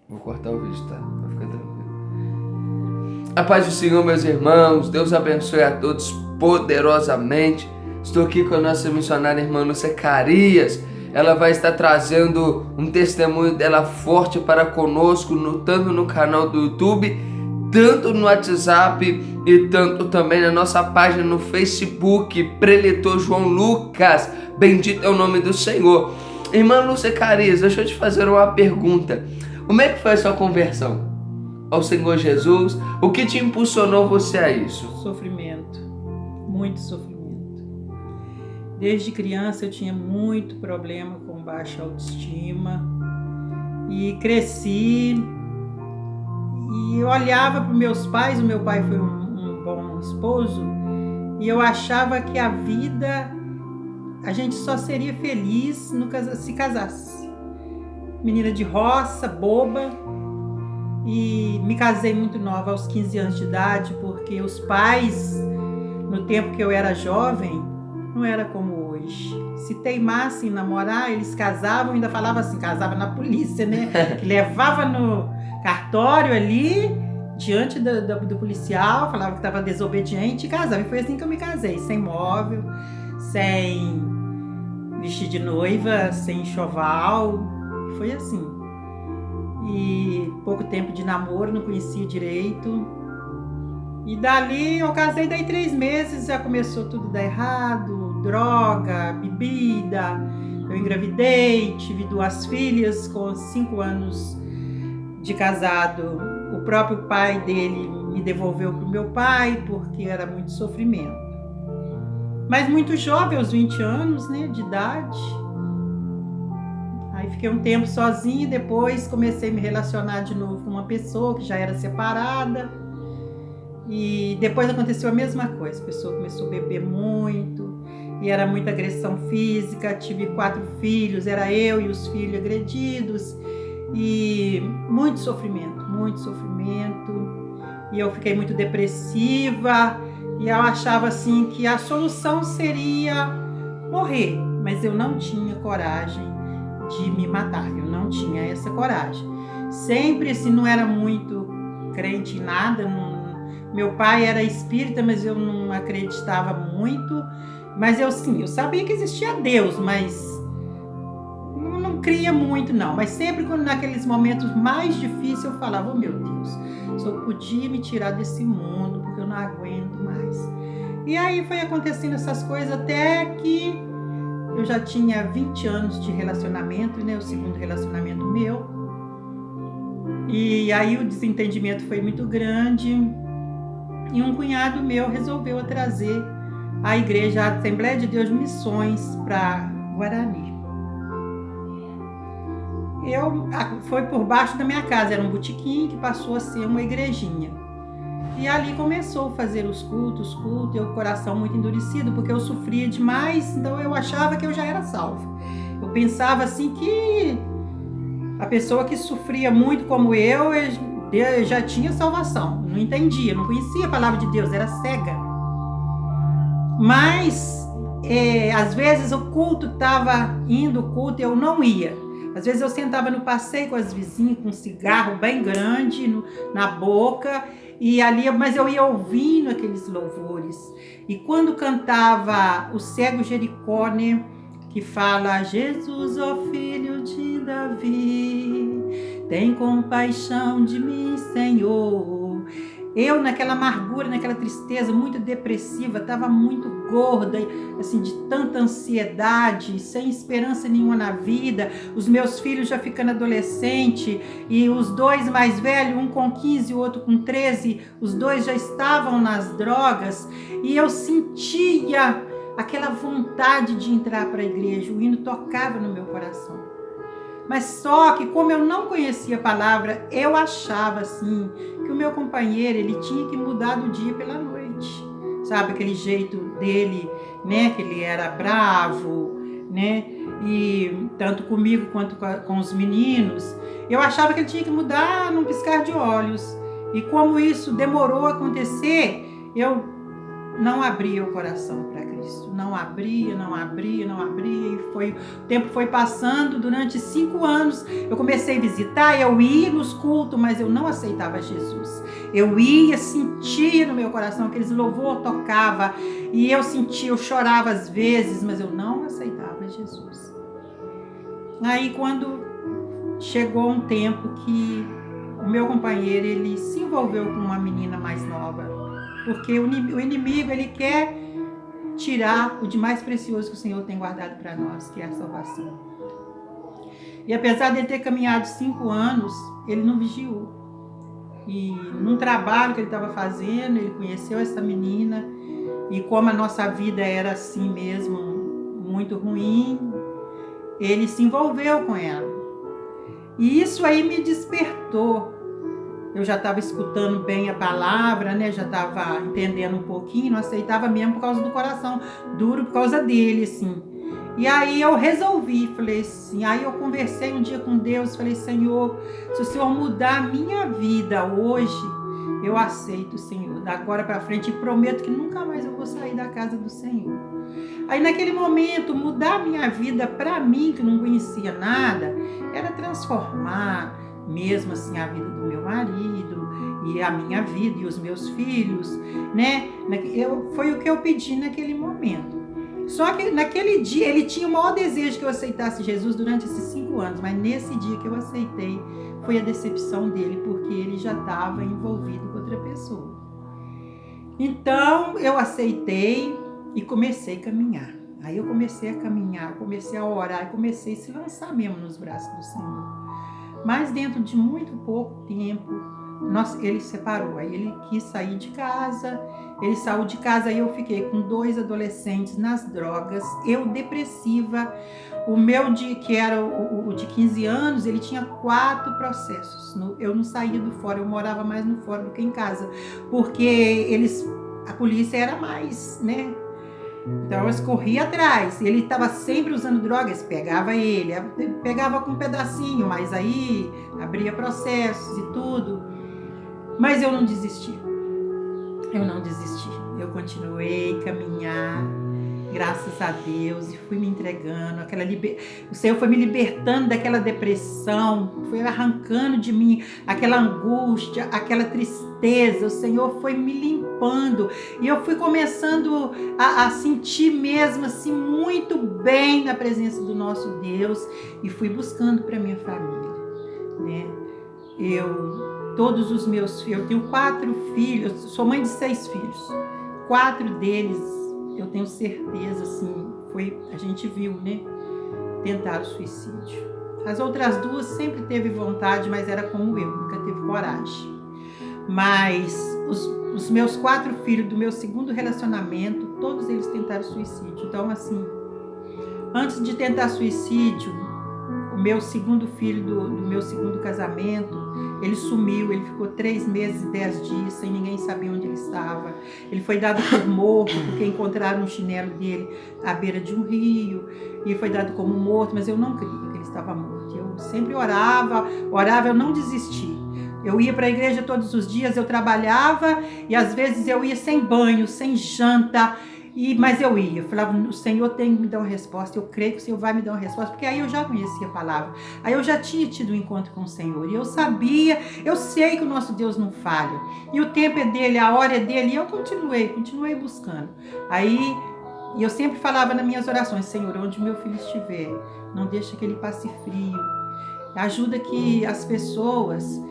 Vou cortar o vídeo, tá? Vai ficar tranquilo. A paz do Senhor, meus irmãos. Deus abençoe a todos poderosamente. Estou aqui com a nossa missionária irmã Lúcia Carias. Ela vai estar trazendo um testemunho dela forte para conosco, tanto no canal do YouTube, tanto no WhatsApp e tanto também na nossa página no Facebook, Preletor João Lucas. Bendito é o nome do Senhor. Irmã Lúcia Carias, deixa eu te fazer uma pergunta. Como é que foi a sua conversão ao Senhor Jesus? O que te impulsionou você a isso? Sofrimento, muito sofrimento. Desde criança eu tinha muito problema com baixa autoestima e cresci e eu olhava para meus pais. O meu pai foi um bom esposo e eu achava que a vida, a gente só seria feliz se casasse. Menina de roça, boba, e me casei muito nova, aos 15 anos de idade, porque os pais, no tempo que eu era jovem, não era como hoje. Se teimassem em namorar, eles casavam, ainda falava assim, casava na polícia, né? Que levava no cartório ali, diante do policial, falava que estava desobediente e casava. E foi assim que eu me casei, sem móvel, sem vestir de noiva, sem enxoval. Foi assim. E pouco tempo de namoro, não conhecia direito. E dali eu casei, daí 3 meses já começou tudo a dar errado, droga, bebida. Eu engravidei, tive 2 filhas com 5 anos de casado. O próprio pai dele me devolveu para o meu pai, porque era muito sofrimento. Mas muito jovem, aos 20 anos, né, de idade. Aí fiquei um tempo sozinha e depois comecei a me relacionar de novo com uma pessoa que já era separada. E depois aconteceu a mesma coisa. A pessoa começou a beber muito e era muita agressão física. Tive 4 filhos, era eu e os filhos agredidos. E muito sofrimento, muito sofrimento. E eu fiquei muito depressiva e eu achava assim que a solução seria morrer. Mas eu não tinha coragem de me matar, eu não tinha essa coragem. Sempre assim, não era muito crente em nada. Meu pai era espírita, mas eu não acreditava muito. Mas eu sabia que existia Deus, mas não cria muito não. Mas sempre quando naqueles momentos mais difíceis eu falava, oh meu Deus, só podia me tirar desse mundo, porque eu não aguento mais. E aí foi acontecendo essas coisas até que eu já tinha 20 anos de relacionamento, né? O segundo relacionamento meu. E aí o desentendimento foi muito grande. E um cunhado meu resolveu trazer a igreja, a Assembleia de Deus de Missões, para Guarani. Foi por baixo da minha casa, era um botequim que passou a ser uma igrejinha. E ali começou a fazer os cultos, e o coração muito endurecido, porque eu sofria demais, então eu achava que eu já era salva. Eu pensava assim que a pessoa que sofria muito como eu já tinha salvação. Não entendia, não conhecia a palavra de Deus, era cega. Mas, às vezes o culto estava indo, o culto eu não ia. Às vezes eu sentava no passeio com as vizinhas, com um cigarro bem grande na boca, e ali, mas eu ia ouvindo aqueles louvores. E quando cantava o cego Jericó, né, que fala, Jesus, ó filho de Davi, tem compaixão de mim, Senhor. Eu, naquela amargura, naquela tristeza, muito depressiva, estava muito gorda, assim, de tanta ansiedade, sem esperança nenhuma na vida. Os meus filhos já ficando adolescente, e os 2 mais velhos, um com 15 e o outro com 13, os 2 já estavam nas drogas, e eu sentia aquela vontade de entrar para a igreja. O hino tocava no meu coração. Mas só que, como eu não conhecia a palavra, eu achava assim que o meu companheiro, ele tinha que mudar do dia pela noite. Sabe, aquele jeito dele, né, que ele era bravo, né, e tanto comigo quanto com os meninos. Eu achava que ele tinha que mudar num piscar de olhos. E como isso demorou a acontecer, eu não abria o coração para Cristo. Não abria. E o tempo foi passando. Durante 5 anos eu comecei a visitar, eu ia nos cultos, mas eu não aceitava Jesus. Eu ia, sentia no meu coração aqueles louvor tocava, e eu sentia, eu chorava às vezes, mas eu não aceitava Jesus. Aí quando chegou um tempo que o meu companheiro, ele se envolveu com uma menina mais nova, porque o inimigo, ele quer tirar o de mais precioso que o Senhor tem guardado para nós, que é a salvação. E apesar de ele ter caminhado 5 anos, ele não vigiou. E num trabalho que ele estava fazendo, ele conheceu essa menina, e como a nossa vida era assim mesmo, muito ruim, ele se envolveu com ela. E isso aí me despertou. Eu já estava escutando bem a palavra, né? Já estava entendendo um pouquinho, não aceitava mesmo por causa do coração duro, por causa dele, assim. E aí eu resolvi, falei assim, aí eu conversei um dia com Deus, falei, Senhor, se o Senhor mudar a minha vida hoje, eu aceito, Senhor, da agora para frente, e prometo que nunca mais eu vou sair da casa do Senhor. Aí naquele momento, mudar a minha vida para mim, que não conhecia nada, era transformar mesmo assim a vida do meu marido e a minha vida e os meus filhos, né? Foi o que eu pedi naquele momento. Só que naquele dia ele tinha o maior desejo que eu aceitasse Jesus durante esses 5 anos, mas nesse dia que eu aceitei foi a decepção dele, porque ele já estava envolvido com outra pessoa. Então eu aceitei e comecei a caminhar. Aí eu comecei a caminhar, comecei a orar, comecei a se lançar mesmo nos braços do Senhor. Mas dentro de muito pouco tempo, ele separou. Aí ele quis sair de casa, ele saiu de casa e eu fiquei com 2 adolescentes nas drogas, eu depressiva. O meu, que era o de 15 anos, ele tinha 4 processos. Eu não saía do fora, eu morava mais no fora do que em casa, porque a polícia era mais, né? Então eles corriam atrás, ele estava sempre usando drogas, pegava ele, pegava com um pedacinho, mas aí abria processos e tudo. Mas eu não desisti, eu continuei a caminhar, graças a Deus, e fui me entregando, o Senhor foi me libertando daquela depressão, foi arrancando de mim aquela angústia, aquela tristeza, o Senhor foi me limpando, e eu fui começando a sentir mesmo assim muito bem na presença do nosso Deus, e fui buscando para minha família, né? Todos os meus filhos, eu tenho 4 filhos, sou mãe de 6 filhos, 4 deles, eu tenho certeza, assim, a gente viu, né, tentar o suicídio. As outras 2 sempre teve vontade, mas era como eu, nunca teve coragem. Mas os meus 4 filhos do meu segundo relacionamento, todos eles tentaram suicídio. Então, assim, antes de tentar suicídio, o meu segundo filho do meu segundo casamento, ele sumiu, ele ficou 3 meses e 10 dias sem ninguém saber onde ele estava. Ele foi dado por morto, porque encontraram um chinelo dele à beira de um rio, e foi dado como morto, mas eu não creio que ele estava morto. Eu sempre orava, eu não desisti. Eu ia para a igreja todos os dias, eu trabalhava, e às vezes eu ia sem banho, sem janta, mas eu ia, eu falava, o Senhor tem que me dar uma resposta, eu creio que o Senhor vai me dar uma resposta, porque aí eu já conhecia a palavra, aí eu já tinha tido um encontro com o Senhor, e eu sei que o nosso Deus não falha, e o tempo é dele, a hora é dele, e eu continuei buscando. Aí eu sempre falava nas minhas orações, Senhor, onde meu filho estiver, não deixa que ele passe frio, ajuda que as pessoas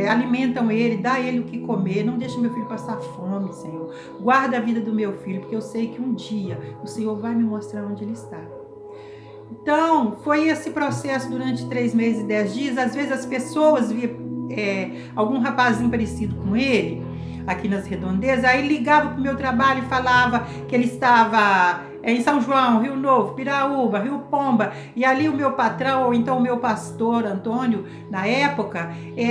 alimentam ele, dá ele o que comer, não deixa meu filho passar fome, Senhor. Guarda a vida do meu filho, porque eu sei que um dia o Senhor vai me mostrar onde ele está. Então, foi esse processo durante 3 meses e 10 dias. Às vezes as pessoas viam algum rapazinho parecido com ele, aqui nas redondezas, aí ligava para o meu trabalho e falava que ele estava em São João, Rio Novo, Piraúba, Rio Pomba, e ali o meu patrão, ou então o meu pastor, Antônio, na época,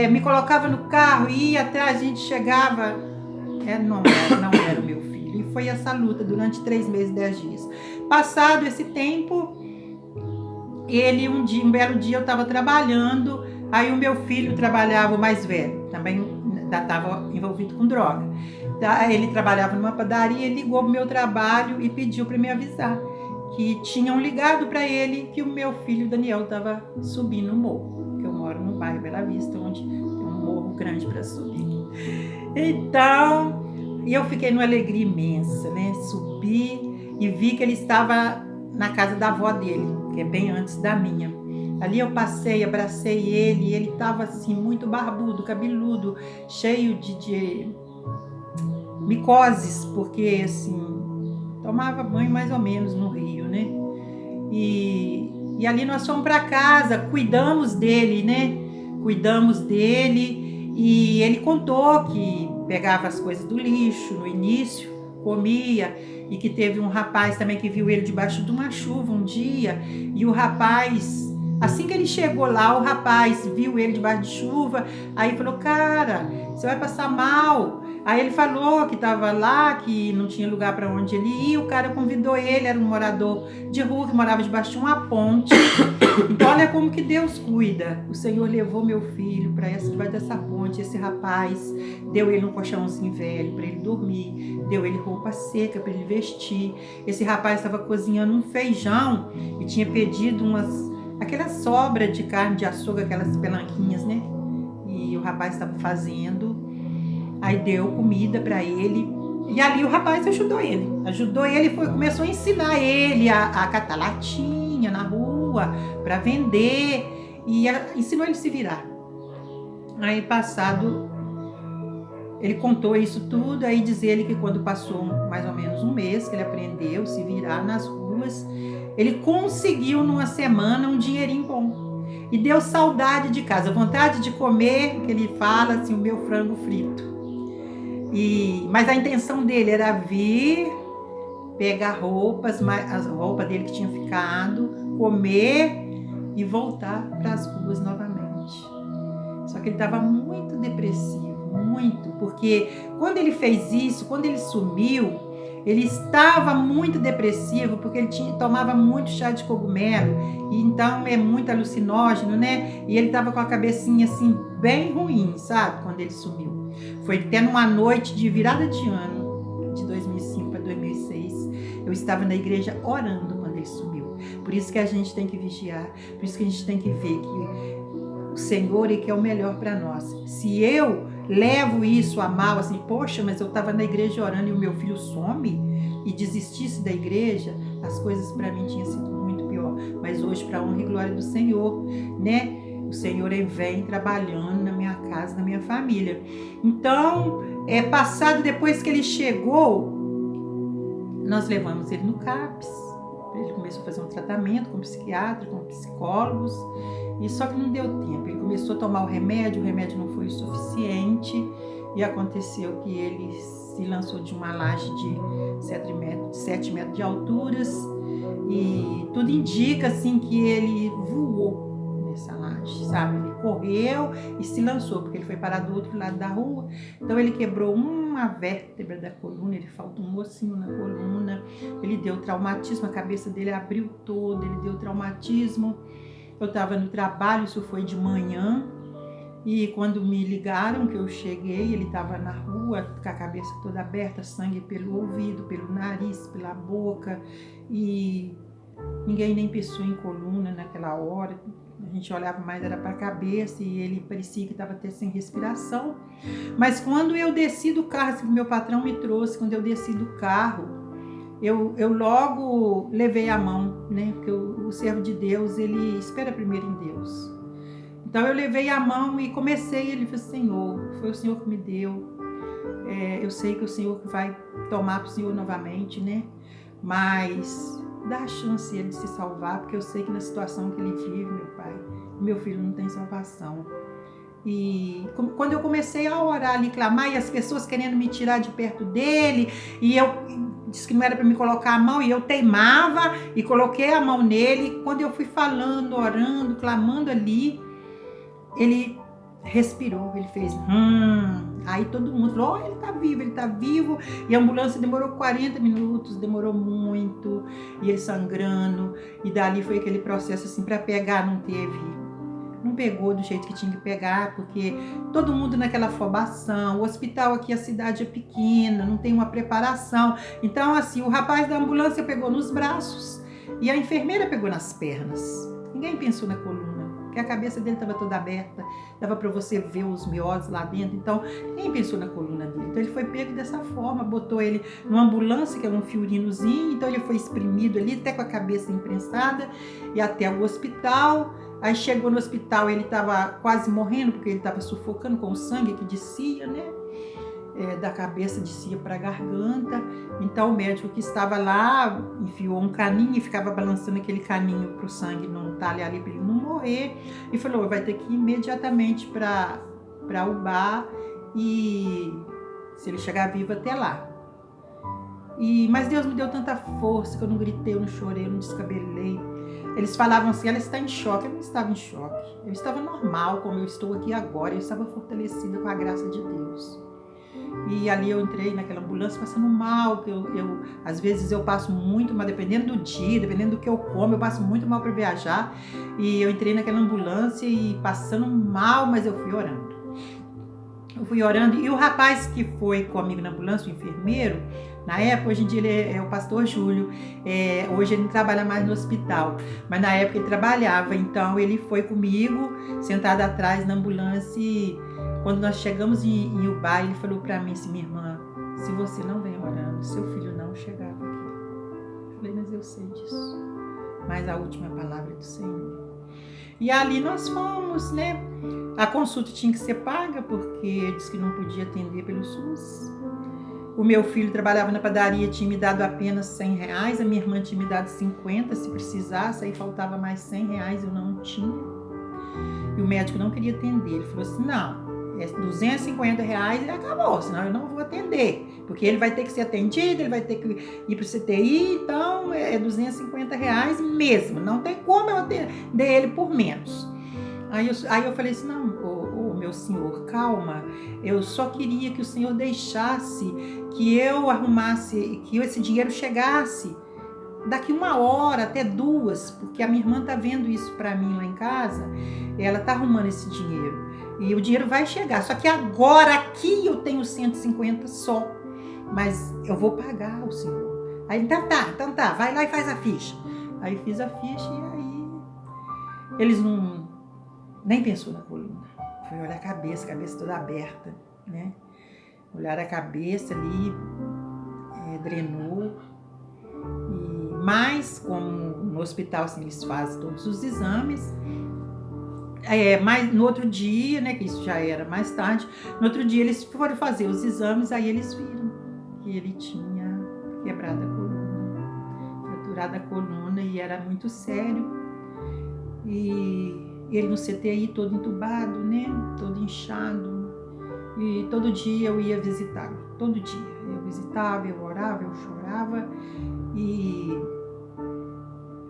me colocava no carro e ia atrás, a gente chegava, não era o meu filho, e foi essa luta durante 3 meses e 10 dias. Passado esse tempo, um belo dia eu estava trabalhando, aí o meu filho trabalhava, o mais velho, também estava envolvido com droga. Ele trabalhava numa padaria, ele ligou pro meu trabalho e pediu para me avisar que tinham ligado para ele que o meu filho Daniel estava subindo o morro, que eu moro no bairro Bela Vista, onde tem um morro grande para subir. Então, eu fiquei numa alegria imensa, né? Subi e vi que ele estava na casa da avó dele, que é bem antes da minha. Ali eu passei, abracei ele, e ele estava assim, muito barbudo, cabeludo, cheio de micoses, porque assim, tomava banho mais ou menos no rio, né? E ali nós fomos para casa, cuidamos dele, né? Cuidamos dele, e ele contou que pegava as coisas do lixo no início, comia, e que teve um rapaz também que viu ele debaixo de uma chuva um dia, e o rapaz, assim que ele chegou lá, o rapaz viu ele debaixo de chuva, aí falou: cara, você vai passar mal. Aí ele falou que estava lá, que não tinha lugar para onde ele ir, o cara convidou ele, era um morador de rua que morava debaixo de uma ponte. Então olha como que Deus cuida. O Senhor levou meu filho para debaixo dessa ponte, esse rapaz deu ele um colchãozinho velho para ele dormir, deu ele roupa seca para ele vestir. Esse rapaz estava cozinhando um feijão e tinha pedido aquela sobra de carne de açougue, aquelas pelanquinhas, né? E o rapaz estava fazendo. Aí deu comida para ele, e ali o rapaz ajudou ele, começou a ensinar ele a catar latinha na rua para vender, e ensinou ele a se virar. Aí passado, ele contou isso tudo, aí diz ele que quando passou mais ou menos um mês, que ele aprendeu a se virar nas ruas, ele conseguiu numa semana um dinheirinho bom, e deu saudade de casa, vontade de comer, que ele fala assim, o meu frango frito. Mas a intenção dele era vir, pegar roupas, as roupas dele que tinha ficado, comer e voltar para as ruas novamente. Só que ele estava muito depressivo, muito, porque quando ele fez isso, quando ele sumiu, ele estava muito depressivo, porque ele tomava muito chá de cogumelo, e então é muito alucinógeno, né? E ele estava com a cabecinha assim, bem ruim, sabe? Quando ele sumiu. Foi até numa noite de virada de ano, de 2005 para 2006, eu estava na igreja orando quando ele sumiu. Por isso que a gente tem que vigiar, por isso que a gente tem que ver que o Senhor é que é o melhor para nós. Se eu levo isso a mal, assim, poxa, mas eu estava na igreja orando e o meu filho some, e desistisse da igreja, as coisas para mim tinham sido muito pior. Mas hoje, para a honra e glória do Senhor, né? O Senhor vem trabalhando na minha casa, na minha família. Então, passado depois que ele chegou, nós levamos ele no CAPS. Ele começou a fazer um tratamento com psiquiatra, com psicólogos, e só que não deu tempo. Ele começou a tomar o remédio não foi o suficiente, e aconteceu que ele se lançou de uma laje de 7 metros de alturas, e tudo indica assim que ele voou nessa laje, sabe? Ele correu e se lançou, porque ele foi parar do outro lado da rua. Então ele quebrou uma vértebra da coluna, ele faltou um ossinho na coluna, ele deu traumatismo, a cabeça dele abriu toda, ele deu traumatismo. Eu estava no trabalho, isso foi de manhã, e quando me ligaram que eu cheguei, ele estava na rua com a cabeça toda aberta, sangue pelo ouvido, pelo nariz, pela boca, e ninguém nem pensou em coluna naquela hora. A gente olhava mais, era para a cabeça, e ele parecia que estava até sem respiração. Mas quando eu desci do carro, assim, que meu patrão me trouxe, quando eu desci do carro, eu logo levei a mão, né? Porque o servo de Deus, ele espera primeiro em Deus. Então eu levei a mão e comecei, ele falou: Senhor, foi o Senhor que me deu. Eu sei que o Senhor vai tomar para o Senhor novamente, né? Mas dá a chance ele de se salvar, porque eu sei que na situação que ele vive, meu pai, meu filho não tem salvação. E quando eu comecei a orar ali, clamar, e as pessoas querendo me tirar de perto dele, e eu disse que não era para me colocar a mão, e eu teimava e coloquei a mão nele. Quando eu fui falando, orando, clamando ali, ele respirou, ele fez aí todo mundo falou: ele tá vivo, e a ambulância demorou 40 minutos, demorou muito, e ele sangrando, e dali foi aquele processo assim, para pegar não teve não pegou do jeito que tinha que pegar, porque todo mundo naquela afobação, o hospital aqui, a cidade é pequena, não tem uma preparação. Então, assim, o rapaz da ambulância pegou nos braços e a enfermeira pegou nas pernas. Ninguém pensou na coluna, porque a cabeça dele estava toda aberta, dava para você ver os mioses lá dentro, então ninguém pensou na coluna dele. Então ele foi pego dessa forma, botou ele numa ambulância, que era um fiorinozinho, então ele foi espremido ali, até com a cabeça imprensada, e até o hospital. Aí chegou no hospital, ele estava quase morrendo, porque ele estava sufocando com o sangue que descia, né? Da cabeça descia para a garganta. Então o médico que estava lá enfiou um caninho e ficava balançando aquele caninho para o sangue não estar ali para ele não morrer, e falou: vai ter que ir imediatamente para UBA, e se ele chegar vivo até lá. Mas Deus me deu tanta força que eu não gritei, eu não chorei, eu não descabelei. Eles falavam assim: ela está em choque. Eu não estava em choque, eu estava normal, como eu estou aqui agora. Eu estava fortalecida com a graça de Deus. E ali eu entrei naquela ambulância passando mal, que às vezes eu passo muito mal, dependendo do dia, dependendo do que eu como, eu passo muito mal para viajar. E eu entrei naquela ambulância e passando mal, mas eu fui orando. E o rapaz que foi comigo na ambulância, o enfermeiro, na época, hoje em dia ele é o pastor Júlio, hoje ele não trabalha mais no hospital, mas na época ele trabalhava, então ele foi comigo, sentado atrás na ambulância, e quando nós chegamos em UBA, ele falou para mim assim: minha irmã, se você não vem orando, seu filho não chegava aqui. Eu falei: mas eu sei disso, mas a última palavra é do Senhor. E ali nós fomos, né? A consulta tinha que ser paga, porque disse que não podia atender pelo SUS. O meu filho trabalhava na padaria, tinha me dado apenas R$100, a minha irmã tinha me dado 50 se precisasse, aí faltava mais R$100, eu não tinha. E o médico não queria atender, ele falou assim: não, é R$250 e acabou, senão eu não vou atender, porque ele vai ter que ser atendido, ele vai ter que ir para o CTI, então é R$250 mesmo, não tem como eu atender ele por menos. Aí eu falei assim: não, meu senhor, calma, eu só queria que o senhor deixasse que eu arrumasse, que esse dinheiro chegasse daqui 1 hora, até 2, porque a minha irmã tá vendo isso para mim lá em casa, ela tá arrumando esse dinheiro, e o dinheiro vai chegar, só que agora aqui eu tenho 150 só, mas eu vou pagar o senhor. Aí, então tá, vai lá e faz a ficha. Aí fiz a ficha, e aí eles nem pensou na coluna, foi olhar a cabeça toda aberta, né? Olharam a cabeça ali, drenou. Mas como no hospital assim, eles fazem todos os exames, mas no outro dia, né, que isso já era mais tarde, no outro dia eles foram fazer os exames, aí eles viram que ele tinha quebrado a coluna, fraturado a coluna, e era muito sério. E ele no CTI todo entubado, né, todo inchado, e todo dia eu ia visitá-lo, todo dia eu visitava, eu orava, eu chorava. E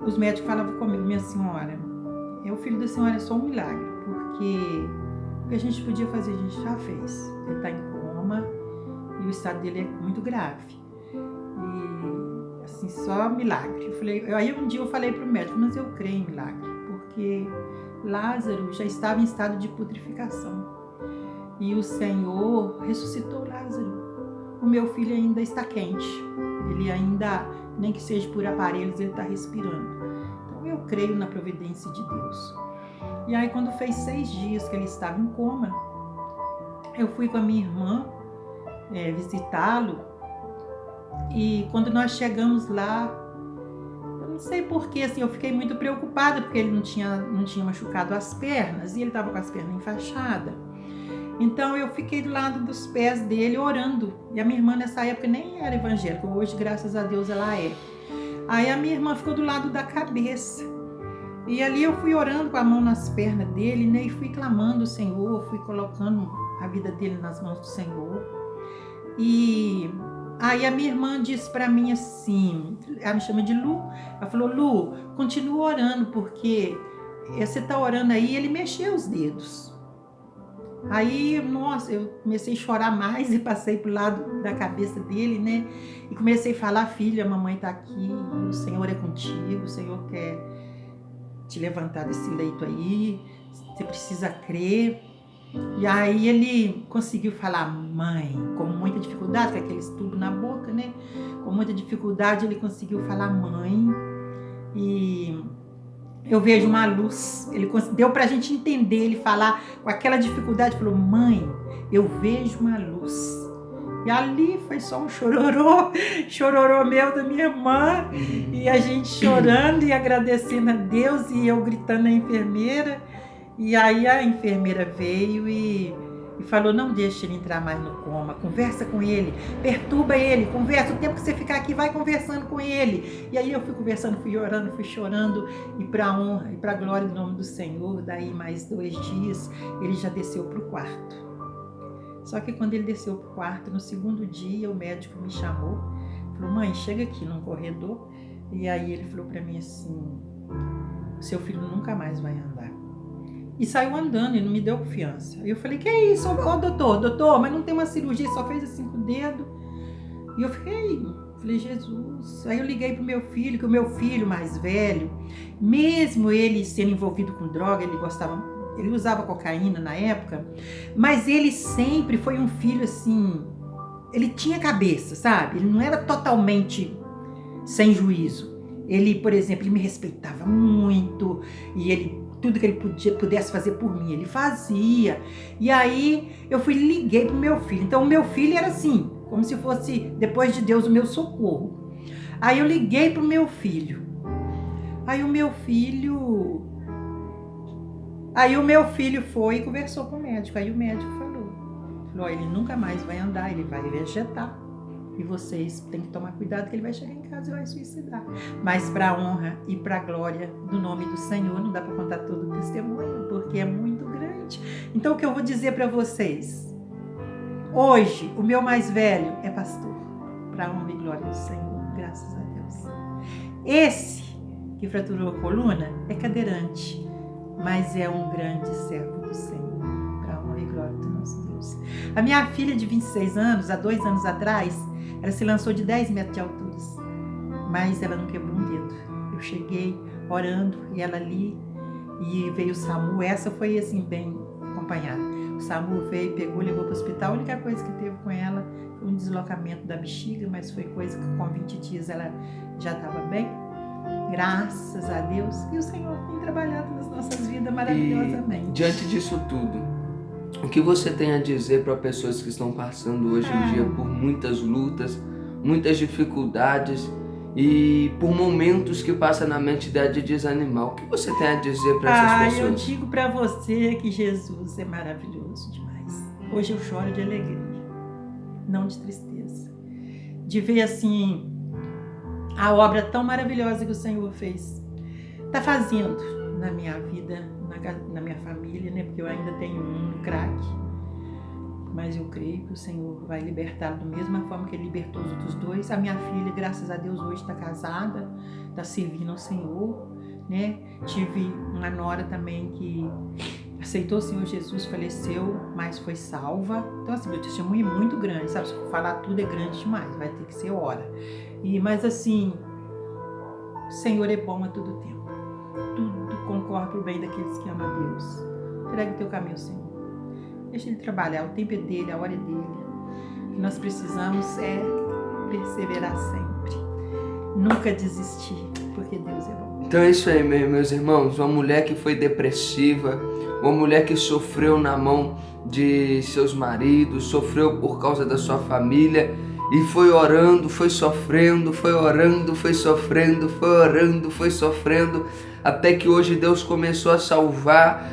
os médicos falavam comigo: minha senhora, o filho da senhora é só um milagre, porque o que a gente podia fazer, a gente já fez. Ele está em coma e o estado dele é muito grave. E assim, só milagre. Aí um dia eu falei para o médico: mas eu creio em milagre, porque Lázaro já estava em estado de putrificação e o Senhor ressuscitou Lázaro. O meu filho ainda está quente, ele ainda, nem que seja por aparelhos, ele está respirando. Então eu creio na providência de Deus. E aí quando fez 6 dias que ele estava em coma, eu fui com a minha irmã visitá-lo, e quando nós chegamos lá, eu não sei porquê, assim, eu fiquei muito preocupada, porque ele não tinha machucado as pernas, e ele estava com as pernas enfaixadas. Então eu fiquei do lado dos pés dele orando. E a minha irmã nessa época nem era evangélica, hoje graças a Deus ela é. Aí a minha irmã ficou do lado da cabeça. E ali eu fui orando com a mão nas pernas dele, né? E fui clamando o Senhor, fui colocando a vida dele nas mãos do Senhor. E aí a minha irmã disse para mim assim, ela me chama de Lu, ela falou: Lu, continua orando, porque você está orando aí, ele mexeu os dedos. Aí, nossa, eu comecei a chorar mais e passei pro lado da cabeça dele, né? E comecei a falar: filha, a mamãe tá aqui, o Senhor é contigo, o Senhor quer te levantar desse leito aí, você precisa crer. E aí ele conseguiu falar mãe, com muita dificuldade, com aquele tubo na boca, né? Com muita dificuldade ele conseguiu falar mãe. E eu vejo uma luz. Ele deu pra gente entender, ele falar com aquela dificuldade, falou, mãe, eu vejo uma luz. E ali foi só um chororô meu da minha irmã, e a gente chorando e agradecendo a Deus, e eu gritando à enfermeira. E aí a enfermeira veio e falou, não deixe ele entrar mais no coma, conversa com ele, perturba ele, conversa, o tempo que você ficar aqui, vai conversando com ele. E aí eu fui conversando, fui orando, fui chorando, e para honra e para glória do nome do Senhor, daí mais 2 dias, ele já desceu para o quarto. Só que quando ele desceu para o quarto, no 2º dia, o médico me chamou, falou, mãe, chega aqui num corredor. E aí ele falou para mim assim, seu filho nunca mais vai andar. E saiu andando e não me deu confiança. Aí eu falei, que é isso? Ô, doutor, mas não tem uma cirurgia, só fez assim com o dedo. E eu falei, Jesus. Aí eu liguei pro meu filho, que o meu filho mais velho, mesmo ele sendo envolvido com droga, ele usava cocaína na época, mas ele sempre foi um filho assim, ele tinha cabeça, sabe? Ele não era totalmente sem juízo. Ele, por exemplo, ele me respeitava muito, e tudo que ele pudesse fazer por mim, ele fazia. E aí eu liguei pro meu filho. Então o meu filho era assim, como se fosse, depois de Deus, o meu socorro. Aí eu liguei pro meu filho. Aí o meu filho foi e conversou com o médico. Aí o médico falou, ele nunca mais vai andar, ele vai vegetar. E vocês têm que tomar cuidado que ele vai chegar em casa e vai suicidar. Mas para a honra e para a glória do nome do Senhor, não dá para contar todo o testemunho, porque é muito grande. Então o que eu vou dizer para vocês, hoje o meu mais velho é pastor, para a honra e glória do Senhor, graças a Deus. Esse que fraturou a coluna é cadeirante, mas é um grande servo do Senhor, para a honra e glória do nosso Deus. A minha filha de 26 anos, há 2 anos atrás, ela se lançou de 10 metros de altura, mas ela não quebrou um dedo. Eu cheguei orando e ela ali, e veio o SAMU. Essa foi assim, bem acompanhada. O SAMU veio, pegou, levou para o hospital. A única coisa que teve com ela foi um deslocamento da bexiga, mas foi coisa que com 20 dias ela já estava bem. Graças a Deus. E o Senhor tem trabalhado nas nossas vidas maravilhosamente. E, diante disso tudo, o que você tem a dizer para pessoas que estão passando hoje em dia por muitas lutas, muitas dificuldades e por momentos que passa na mente de desanimar? O que você tem a dizer para essas pessoas? Eu digo para você que Jesus é maravilhoso demais. Hoje eu choro de alegria, não de tristeza. De ver assim a obra tão maravilhosa que o Senhor está fazendo na minha vida, na minha família, né? Porque eu ainda tenho um no crack, mas eu creio que o Senhor vai libertá-lo da mesma forma que ele libertou os outros 2. A minha filha, graças a Deus, hoje está casada, está servindo ao Senhor, né? Tive uma nora também que aceitou o Senhor Jesus, faleceu, mas foi salva. Então assim, meu testemunho é muito grande, sabe? Se eu falar tudo é grande demais, vai ter que ser hora. Mas assim, o Senhor é bom a todo tempo. Tudo concorre para o bem daqueles que amam a Deus. Entregue o teu caminho ao Senhor. Deixa Ele trabalhar, o tempo é dele, a hora é dele. O que nós precisamos é perseverar sempre. Nunca desistir, porque Deus é bom. Então é isso aí, meus irmãos. Uma mulher que foi depressiva, uma mulher que sofreu na mão de seus maridos, sofreu por causa da sua família, e foi orando, foi sofrendo, foi orando, foi sofrendo, foi orando, foi sofrendo, até que hoje Deus começou a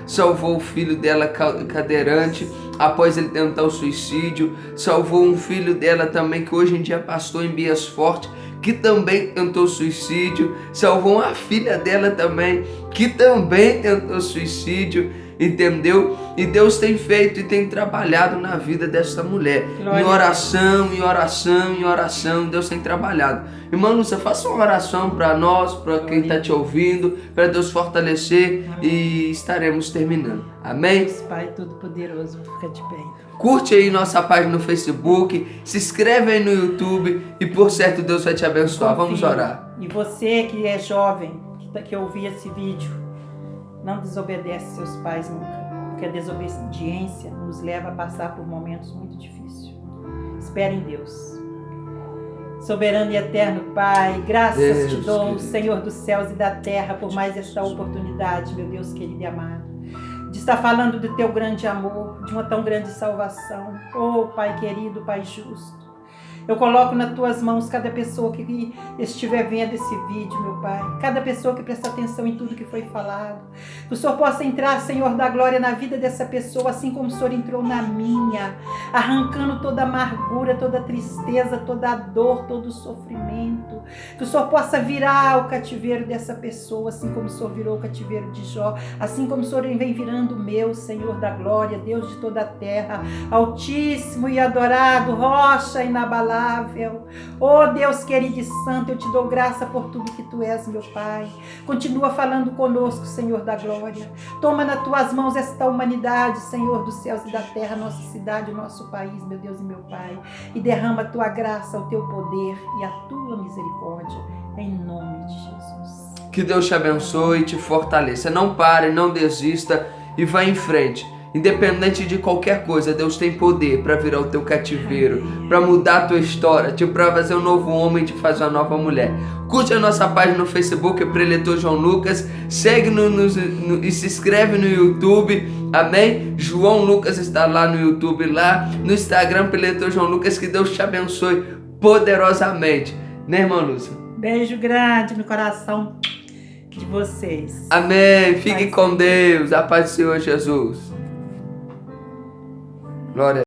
salvou o filho dela cadeirante, após ele tentar o suicídio, salvou um filho dela também, que hoje em dia é pastor em Bias Forte, que também tentou suicídio, salvou uma filha dela também, que também tentou suicídio, entendeu? E Deus tem feito e tem trabalhado na vida dessa mulher. Glória. Em oração, em oração, em oração, Deus tem trabalhado. Irmã Lúcia, faça uma oração para nós, para quem está te ouvindo, para Deus fortalecer. Amém. E estaremos terminando. Amém? Deus Pai Todo-Poderoso, fica de bem. Curte aí nossa página no Facebook, se inscreve aí no YouTube e por certo Deus vai te abençoar. Vamos orar. E você que é jovem, que ouvir esse vídeo, Não desobedece seus pais nunca, porque a desobediência nos leva a passar por momentos muito difíceis. Espere em Deus. Soberano e eterno Pai, graças te dou, querido. Senhor dos céus e da terra, por mais esta oportunidade, meu Deus querido e amado, de estar falando do teu grande amor, de uma tão grande salvação. Oh, Pai querido, Pai justo, eu coloco nas tuas mãos cada pessoa que estiver vendo esse vídeo, meu Pai. Cada pessoa que presta atenção em tudo que foi falado. Que o Senhor possa entrar, Senhor da glória, na vida dessa pessoa, assim como o Senhor entrou na minha, arrancando toda a amargura, toda a tristeza, toda a dor, todo o sofrimento. Que o Senhor possa virar o cativeiro dessa pessoa, assim como o Senhor virou o cativeiro de Jó, assim como o Senhor vem virando o meu, Senhor da glória, Deus de toda a terra, Altíssimo e adorado, rocha inabalável. Oh Deus querido e santo, eu te dou graça por tudo que tu és, meu Pai. Continua falando conosco, Senhor da glória. Toma nas tuas mãos esta humanidade, Senhor dos céus e da terra, nossa cidade, nosso país, meu Deus e meu Pai. E derrama a tua graça, o teu poder e a tua misericórdia, em nome de Jesus. Que Deus te abençoe e te fortaleça. Não pare, não desista e vá em frente. Independente de qualquer coisa, Deus tem poder para virar o teu cativeiro, para mudar a tua história, para fazer um novo homem e te fazer uma nova mulher. Curte a nossa página no Facebook, Preletor João Lucas, segue-nos e se inscreve no YouTube, amém? João Lucas está lá no YouTube, lá no Instagram, Preletor João Lucas. Que Deus te abençoe poderosamente, né, irmã Lúcia? Beijo grande no coração de vocês. Amém. Fique com Deus. A paz do Senhor Jesus. Glória.